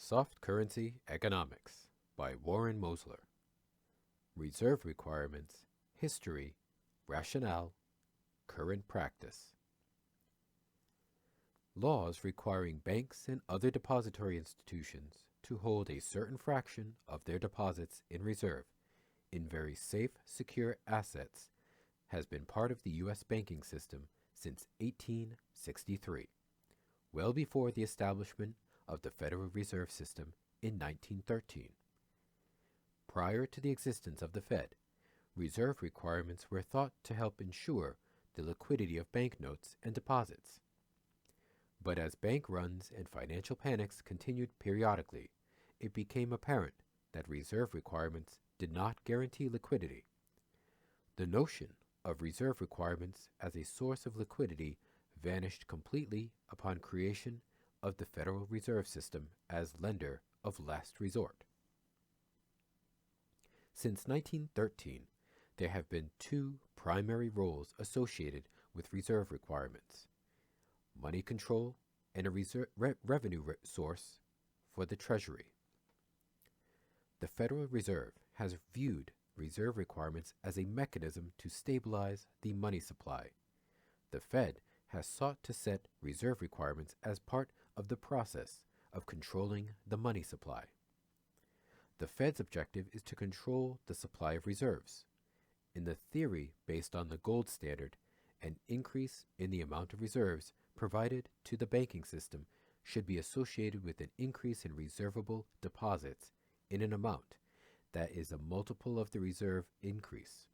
Soft Currency Economics by Warren Mosler. Reserve Requirements, History, Rationale, Current Practice. Laws requiring banks and other depository institutions to hold a certain fraction of their deposits in reserve in very safe, secure assets has been part of the U.S. banking system since 1863, well before the establishment of the Federal Reserve System in 1913. Prior to the existence of the Fed, reserve requirements were thought to help ensure the liquidity of banknotes and deposits. But as bank runs and financial panics continued periodically, it became apparent that reserve requirements did not guarantee liquidity. The notion of reserve requirements as a source of liquidity vanished completely upon creation of the Federal Reserve System as lender of last resort. Since 1913, there have been two primary roles associated with reserve requirements: money control and a revenue source for the Treasury. The Federal Reserve has viewed reserve requirements as a mechanism to stabilize the money supply. The Fed has sought to set reserve requirements as part of the process of controlling the money supply. The Fed's objective is to control the supply of reserves. In the theory based on the gold standard, an increase in the amount of reserves provided to the banking system should be associated with an increase in reservable deposits in an amount that is a multiple of the reserve increase.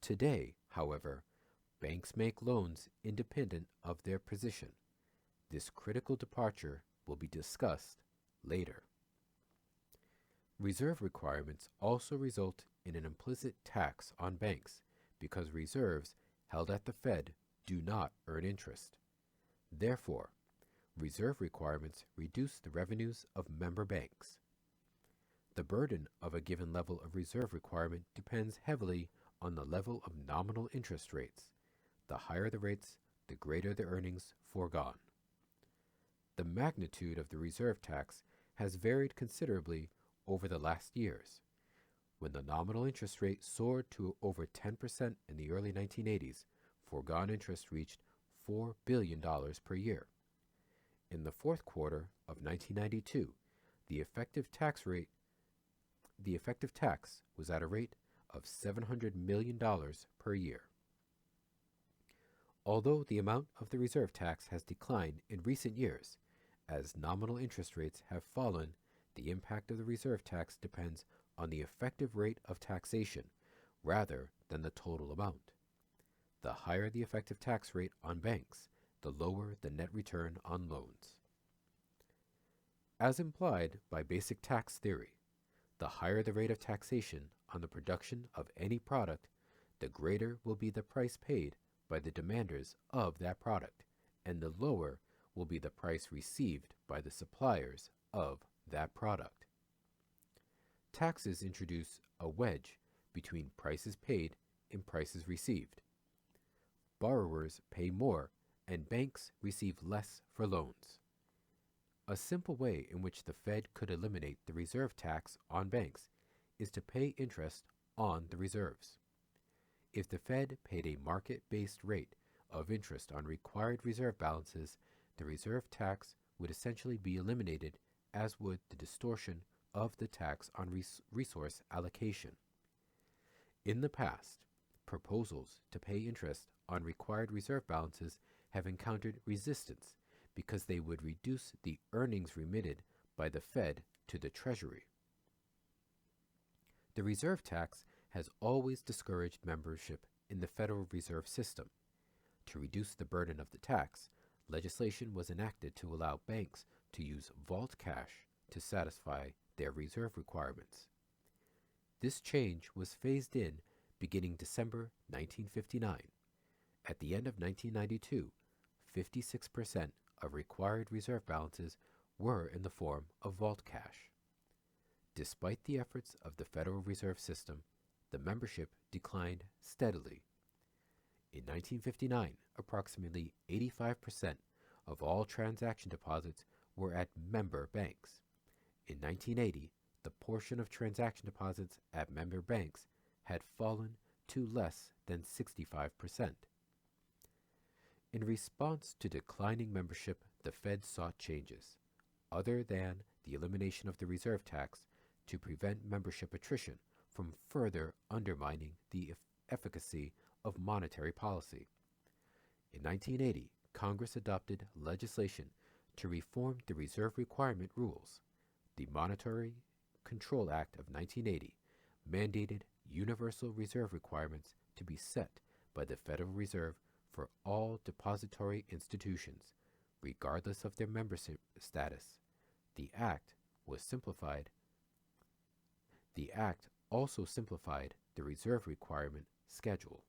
Today, however, banks make loans independent of their position. This critical departure will be discussed later. Reserve requirements also result in an implicit tax on banks because reserves held at the Fed do not earn interest. Therefore, reserve requirements reduce the revenues of member banks. The burden of a given level of reserve requirement depends heavily on the level of nominal interest rates. The higher the rates, the greater the earnings foregone. The magnitude of the reserve tax has varied considerably over the last years. When the nominal interest rate soared to over 10% in the early 1980s, foregone interest reached $4 billion per year. In the fourth quarter of 1992, the effective tax was at a rate of $700 million per year. Although the amount of the reserve tax has declined in recent years, as nominal interest rates have fallen, the impact of the reserve tax depends on the effective rate of taxation rather than the total amount. The higher the effective tax rate on banks, the lower the net return on loans. As implied by basic tax theory, the higher the rate of taxation on the production of any product, the greater will be the price paid by the demanders of that product, and the lower will be the price received by the suppliers of that product. Taxes introduce a wedge between prices paid and prices received. Borrowers pay more and banks receive less for loans. A simple way in which the Fed could eliminate the reserve tax on banks is to pay interest on the reserves. If the Fed paid a market-based rate of interest on required reserve balances, the reserve tax would essentially be eliminated, as would the distortion of the tax on resource allocation. In the past, proposals to pay interest on required reserve balances have encountered resistance because they would reduce the earnings remitted by the Fed to the Treasury. The reserve tax has always discouraged membership in the Federal Reserve System. To reduce the burden of the tax, legislation was enacted to allow banks to use vault cash to satisfy their reserve requirements. This change was phased in beginning December 1959. At the end of 1992, 56% of required reserve balances were in the form of vault cash. Despite the efforts of the Federal Reserve System, the membership declined steadily. In 1959, approximately 85% of all transaction deposits were at member banks. In 1980, the portion of transaction deposits at member banks had fallen to less than 65%. In response to declining membership, the Fed sought changes, other than the elimination of the reserve tax, to prevent membership attrition from further undermining the efficacy of monetary policy. In 1980, Congress adopted legislation to reform the reserve requirement rules. The Monetary Control Act of 1980 mandated universal reserve requirements to be set by the Federal Reserve for all depository institutions, regardless of their membership status. The Act was simplified. The Act also simplified the reserve requirement schedule.